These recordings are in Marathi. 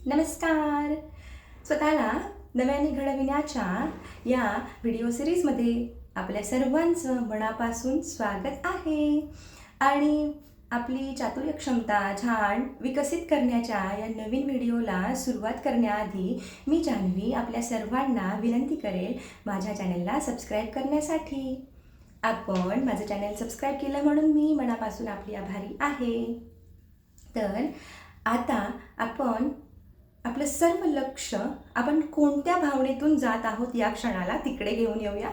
नमस्कार. स्वतःला नव्याने घडविण्याच्या या व्हिडिओ सिरीजमध्ये आपल्या सर्वांचं मनापासून स्वागत आहे. आणि आपली चातुर्य क्षमता छान विकसित करण्याच्या या नवीन व्हिडिओला सुरुवात करण्याआधी मी जान्हवी आपल्या सर्वांना विनंती करेल माझ्या चॅनलला सबस्क्राईब करण्यासाठी. आपण माझं चॅनल सबस्क्राईब केलं म्हणून मी मनापासून आपली आभारी आहे. तर आता आपण आपलं सर्व लक्ष आपण कोणत्या भावनेतून जात आहोत या क्षणाला तिकडे घेऊन येऊया.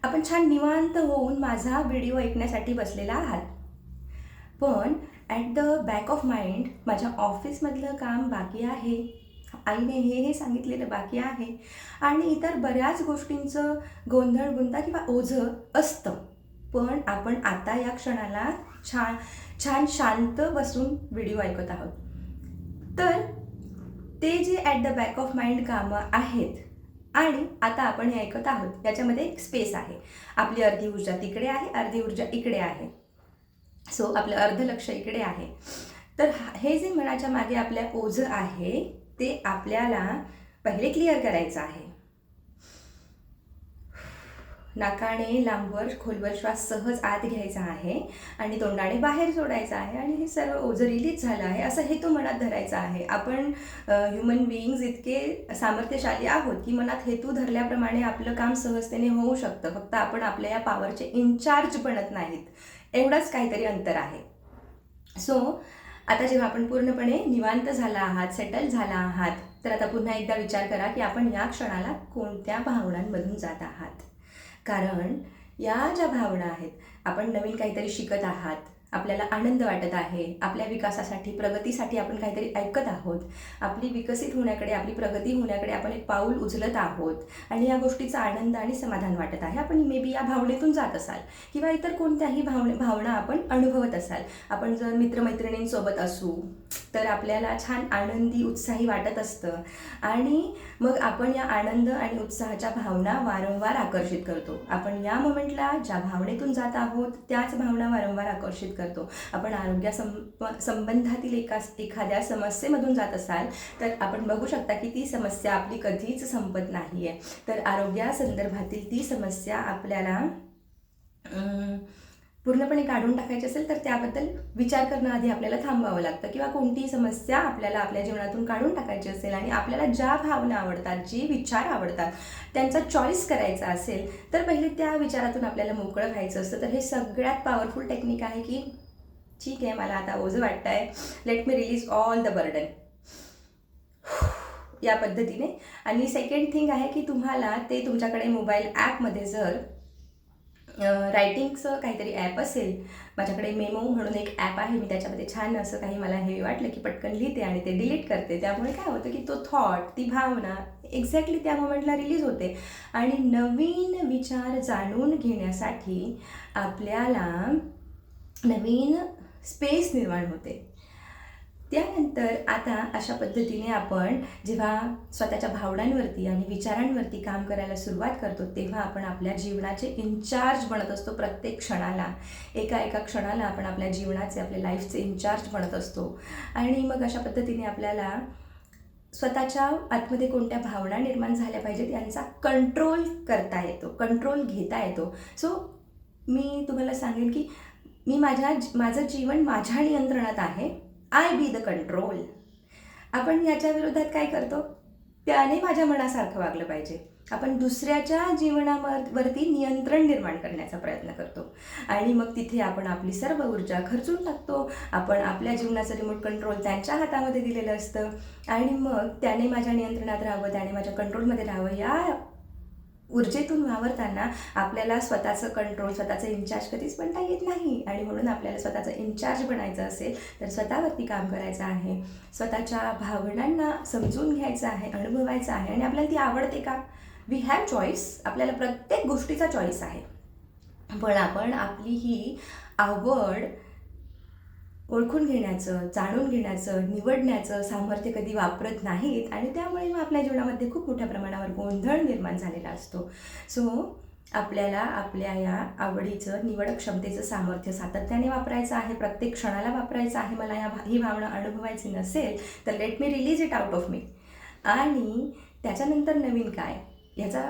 आपण छान निवांत होऊन माझा व्हिडिओ ऐकण्यासाठी बसलेला आहात, पण at the back of mind माझ्या ऑफिसमधलं काम बाकी आहे, आईने हे सांगितलेलं बाकी आहे आणि इतर बऱ्याच गोष्टींचं गोंधळ किंवा ओझं असतं. पण आपण आता या क्षणाला छान छान शांत बसून व्हिडिओ ऐकत आहोत. तर ते जे at the back of mind कामं आहेत आणि आता आपण हे ऐकत आहोत याच्यामध्ये एक स्पेस आहे. आपली अर्धी ऊर्जा तिकडे आहे, अर्धी ऊर्जा इकडे आहे. सो आपलं अर्ध लक्ष इकडे आहे. तर हे जे मनाच्या मागे आपल्या ओझं आहे ते आपल्याला पहिले क्लिअर करायचं आहे. नाकाने लांबवर खोलवर श्वास सहज आत घ्यायचा आहे आणि तोंडाने बाहेर सोडायचा आहे आणि हे सर्व ओझं रिलीज झालं आहे असं हेतू मनात धरायचा आहे. आपण ह्युमन बिईंग्ज इतके सामर्थ्यशाली आहोत की मनात हेतू धरल्याप्रमाणे आपलं काम सहजतेने होऊ शकतं. फक्त आपण आपल्या या पॉवरचे इन्चार्ज बनत नाहीत, एवढंच काहीतरी अंतर आहे. सो आता जेव्हा आपण पूर्णपणे निवांत झाला आहात, सेटल झाला आहात, तर आता पुन्हा एकदा विचार करा की आपण या क्षणाला कोणत्या भावनांमधून जात आहात. कारण या ज्या भावना आहेत, आपण नवीन काहीतरी शिकत आहात, आपल्याला आनंद वाटत आहे, आपल्या विकासासाठी प्रगतीसाठी आपण काहीतरी ऐकत आहोत, आपली विकसित होण्याकडे आपली प्रगती होण्याकडे आपण एक पाऊल उचलत आहोत आणि या गोष्टीचा आनंद आणि समाधान वाटत आहे. आपण मे बी या भावनेतून जात असाल किंवा इतर कोणत्याही भावना आपण अनुभवत असाल. आपण जर मित्रमैत्रिणींसोबत असू तर आपल्याला छान आनंदी उत्साही वाटत असतं आणि मग आपण या आनंद आणि उत्साहाच्या भावना वारंवार आकर्षित करतो. आपण या मोमेंटला ज्या भावनेतून जात आहोत त्याच भावना वारंवार आकर्षित करतो. आपण संबंधातील एखाद्या समस्येमधून जात असाल तर आपण बघू शकता की ती समस्या आपली कधीच संपत नाही आहे. तर आरोग्यासंदर्भातील ती समस्या आपल्याला पूर्णपणे काढून टाकायची असेल तर त्याबद्दल विचार करणं आधी आपल्याला थांबवावं लागतं. किंवा कोणतीही समस्या आपल्याला आपल्या जीवनातून काढून टाकायची असेल आणि आपल्याला ज्या भावना आवडतात, जे विचार आवडतात त्यांचा चॉईस करायचा असेल तर पहिले त्या विचारातून आपल्याला मोकळं व्हायचं असतं. तर हे सगळ्यात पॉवरफुल टेक्निक आहे की ठीक आहे, मला आता ओझं वाटतं आहे, let me release all the burden, या पद्धतीने. आणि सेकंड थिंग आहे की तुम्हाला ते तुमच्याकडे मोबाईल ॲपमध्ये जर रायटिंगचं काहीतरी ॲप असेल, माझ्याकडे मेमो म्हणून एक ॲप आहे, मी त्याच्यामध्ये छान असं काही मला हे वाटलं की पटकन लिहिते आणि ते डिलीट करते. त्यामुळे काय होतं की तो थॉट, ती भावना एक्झॅक्टली त्या मोमेंटला रिलीज होते आणि नवीन विचार जाणून घेण्यासाठी आपल्याला नवीन स्पेस निर्माण होते. त्यानंतर आता अशा पद्धतीने आपण जेव्हा स्वतःच्या भावनांवरती आणि विचारांवरती काम करायला सुरुवात करतो तेव्हा आपण आपल्या जीवनाचे इन्चार्ज बनत असतो. प्रत्येक क्षणाला एका क्षणाला आपण आपल्या जीवनाचे, आपल्या लाईफचे इन्चार्ज बनत असतो. आणि मग अशा पद्धतीने आपल्याला स्वतःच्या आतमध्ये कोणत्या भावना निर्माण झाल्या पाहिजेत यांचा कंट्रोल करता येतो, कंट्रोल घेता येतो. सो मी तुम्हाला सांगेन की माझं जीवन माझ्या नियंत्रणात आहे. I be the control. आपण याच्या विरोधात काय करतो, त्याने माझ्या मनासारखं वागलं पाहिजे. आपण दुसऱ्याच्या जीवनावरती नियंत्रण निर्माण करण्याचा प्रयत्न करतो आणि मग तिथे आपण आपली सर्व ऊर्जा खर्चून टाकतो. आपण आपल्या जीवनाचं रिमोट कंट्रोल त्यांच्या हातामध्ये दिलेलं असतं आणि मग त्याने माझ्या नियंत्रणात राहावं, त्याने माझ्या कंट्रोलमध्ये राहावं, या ऊर्जेतून वावरताना आपल्याला स्वतःचं कंट्रोल, स्वतःचं इन्चार्ज कधीच बनता येत नाही. आणि म्हणून आपल्याला स्वतःचं इन्चार्ज बनायचं असेल तर स्वतःवरती काम करायचं आहे, स्वतःच्या भावनांना समजून घ्यायचं आहे, अनुभवायचं आहे. आणि आपल्याला ती आवडते का, वी हॅव चॉईस. आपल्याला प्रत्येक गोष्टीचा चॉईस आहे, पण आपण आपली ही आवड ओळखून घेण्याचं, जाणून घेण्याचं, निवडण्याचं सामर्थ्य कधी वापरत नाहीत आणि त्यामुळे मग आपल्या जीवनामध्ये खूप मोठ्या प्रमाणावर गोंधळ निर्माण झालेला असतो. सो आपल्याला आपल्या या आवडीचं निवड क्षमतेचं सामर्थ्य सातत्याने वापरायचं आहे, प्रत्येक क्षणाला वापरायचं आहे. मला ही भावना अनुभवायची नसेल तर let me release it out of me. आणि त्याच्यानंतर नवीन काय याचा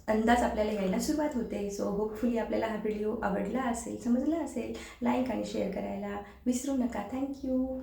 अंदाज आपल्याला यायला सुरुवात होते. सो होपफुली आपल्याला हा व्हिडिओ आवडला असेल, समजला असेल. लाईक आणि शेअर करायला विसरू नका. थँक्यू.